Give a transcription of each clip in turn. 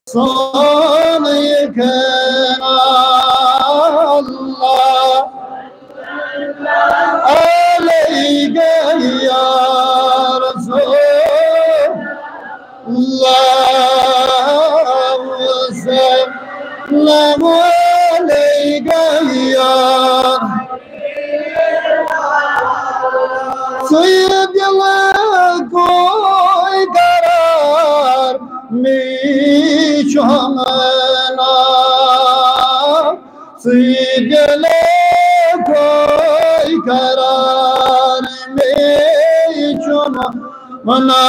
son yıkın Allah aleyke ya Resulallah selam aleyke ya Sıyıp yılı koy karar mi çamına Sıyıp yılı koy karar mi çamına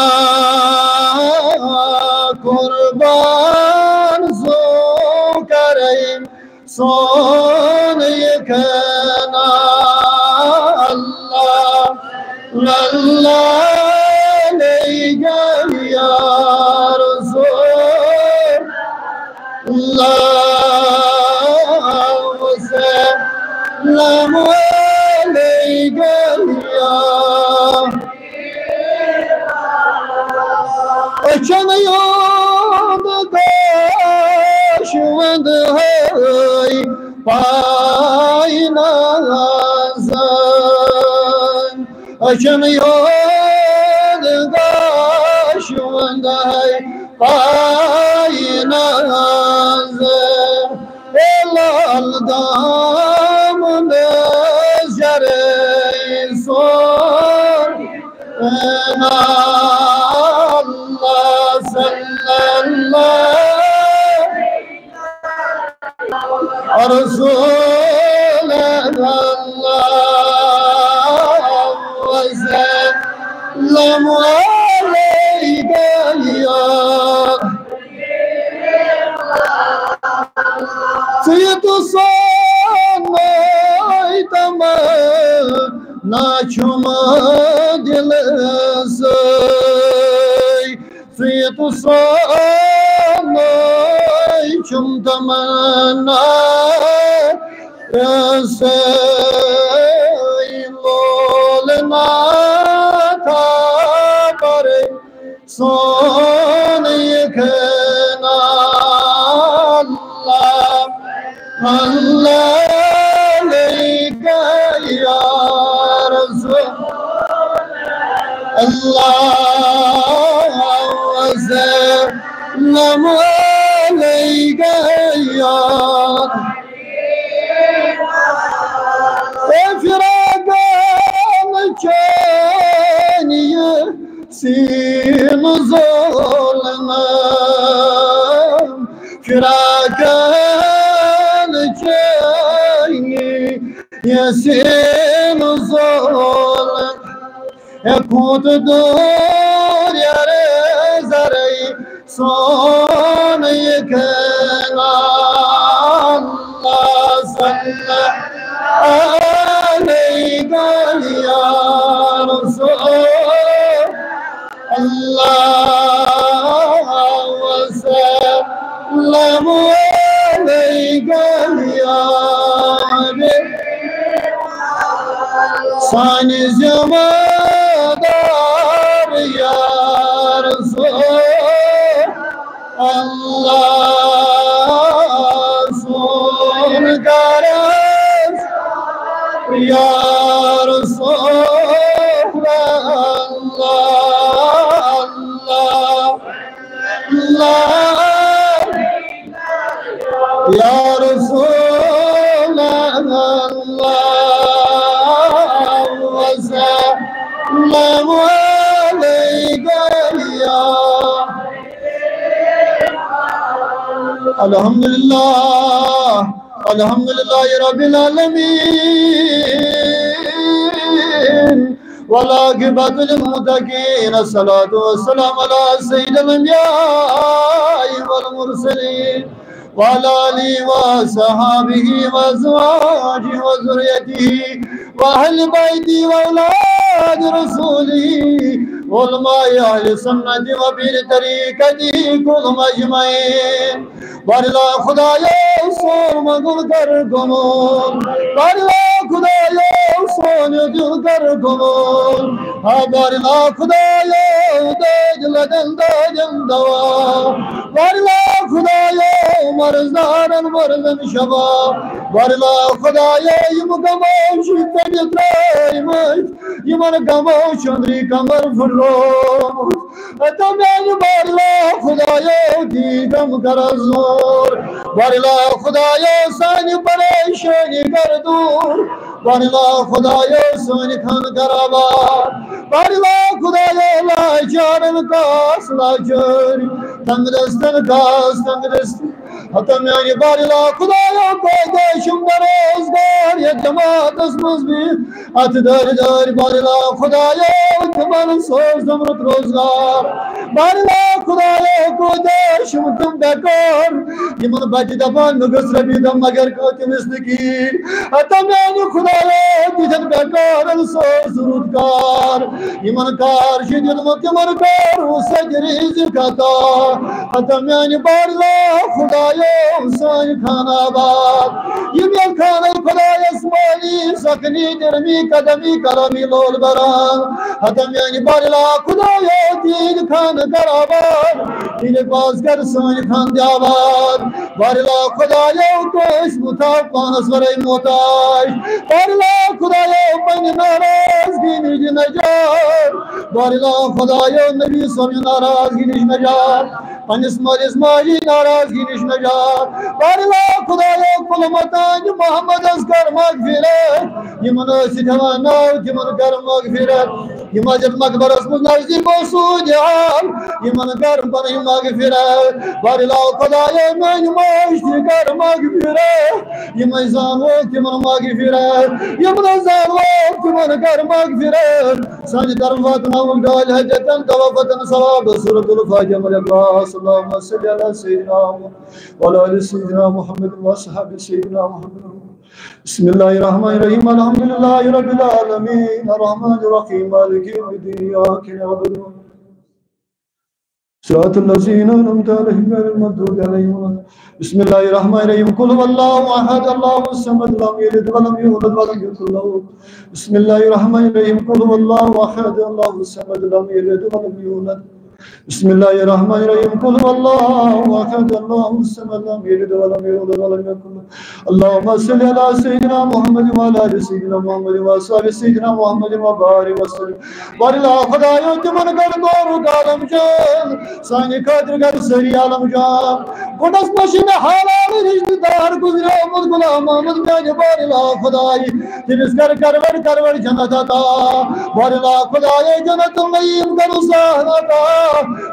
Kurban zukarayım son yıkına Allah Allah aleyke ya Resulallah selam aleyke ya Açamıyordu kaşındı hey paynazın Açamıyordu kaşındı hey paynazın Elal damın özceri son Allah sallallahu Resulallah ve sellem aleyke ya Sıyıtı sanay tamam Naçuma dilizay Sıyıtı sanay çum tamana Eseylolena tabare son yıkına Allah Allah aleyke ya Resul Allah selam aleyke ya Efragan çeniye sin zulmem Efragan çeniye sin zulmem Kutudur yare zarey son yıkın Allah sallallahu aleyke ya Resulallah ve sellem aleyke ya Sani zamadar ya Resulallah son garaz ya Resulallah Allah ya Resulallah ve sellem aleyke ya Elhamdülillah Elhamdülillahi Rabbil alemin Vel akibetu lil muttaqin Esselatu vesselamu ala seyyidil enbiyai vel murselin Ve ala alihi ve sahabihi ve ezvacihi ve zürriyetihi Ve ehl-i beyti ve evlad Resulihi Ulma-i ahl-i sünneti ve bir tarikati kulum ecmain Varla Khudaya sorma kul kar gunun Varla खुदायो सोने दिल कर कबूल बारिला खुदायो देज लगन दवा बारिला खुदायो मर्जदारन मर्जन शबा बारिला खुदायो यम गमो शुतन त्राइमत Yemen गमो चंद्री कमर फुलो तमें बारिला खुदायो दी गम कर जोर बारिला खुदायो सानी परेशानी कर दूर बारिला खुदायो सानी खान कराबा बारिला खुदायो लाचारन कास लाचारी तंगदस्तन कास तंगदस्त हतम्यानी बारिला खुदायो को देशम बरोजगार ये जमात मजबी अत दर दर बारिला खुदायो तमन सोच दमरत रोजगार बारिला खुदायो को देशम तुम बेकार यमन बच दपान नगस रबी दम मगर को तिमिस नकीर हतम्यानी खुदायो तिजन बेकार सोच जरूरतकार यमन कार शिदिल मुतमर कार सजरीज कता हतम्यानी बारिला खुदायो सानी खानाबाद यम खाना खुदाय स्माली सकनी जरमी कदमी करमी लोल बरान हतम यानी बारिला खुदायो तीन खान कराबाद तीन पास कर सानी खान जाबाद बारिला खुदायो कोश मुता पानस वरे मोताज बारिला खुदायो पन नाराजगी निज नजार बारिला खुदायो नबी स्वामी नाराजगी निज नजार पनिस मरिस माजी नाराजगी निज नजार बारिला खुदायो कुल मतान मोहम्मद अस्कर मगफिरत यमन सिधवान यमन कर मगफिरत यमजद मकबरस नजदीक मौसूद हाल यमन कर बन मगफिरत बारिला खुदायो मन माशी कर मगफिरत यमन जानो यमन मगफिरत यमन जानो यमन कर मगफिरत सान तरफत नवल डाल हजतन तवफतन सवाब सूरतुल फातिहा सल्लल्लाहु अलैहि वसल्लम सैयदना मुहम्मद व सहाबी सैयदना मुहम्मद बिस्मिल्लाहिर्रहमानिर्रहीम अल्हम्दुलिल्लाहि रब्बिल आलमीन अर्रहमानिर रहीम मालिकि यौमिद्दीन इय्याका नअबुदु व सिरातल लज़ीना अनअमता अलैहिम गैरिल मग़्दूबि अलैहिम बिस्मिल्लाहिर्रहमानिर्रहीम कुल हुवल्लाहु अहद अल्लाहुस समद लम यलिद व लम यूलद व लम यकुल लहू बिस्मिल्लाहिर्रहमानिर्रहीम कुल हुवल्लाहु अहद अल्लाहुस समद लम यलिद व लम यूलद बिस्मिल्लाहिर्रहमानिर्रहीम कुल हुवल्लाहु अहद अल्लाहुस समद लम यलिद व लम यूलद व लम यकुल अल्लाहुम्मा सल्लि अला सय्यिदिना मुहम्मद व अला आलि सय्यिदिना मुहम्मद व असहाबि सय्यिदिना मुहम्मद व बारिक वसल्लम बारिला खुदायो तुमन कर दोर आलम जान सानी खातिर कर सरी आलम जान गुडस मशीन हालाल रिश्तेदार गुजरे मुद गुलाम मोहम्मद में बारिला खुदाई तिमिस कर करवर जन्नत अता बारिला खुदायो जन्नतुल नईम कर साहता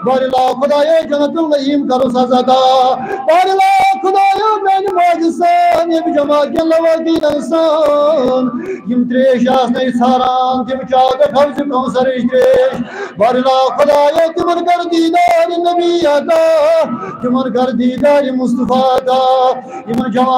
बारिला खुदायो जन्नतुल नईम कर सजदा बारिला खुदायो मेन माजसान ये जमा के लवादी इंसान यम त्रेश आसने सारान तिम चाद खर्च कौसर त्रेश बारिला खुदायो तिमन कर दीदार नबी अता तिमन कर दीदार मुस्तफा अता यमन जमा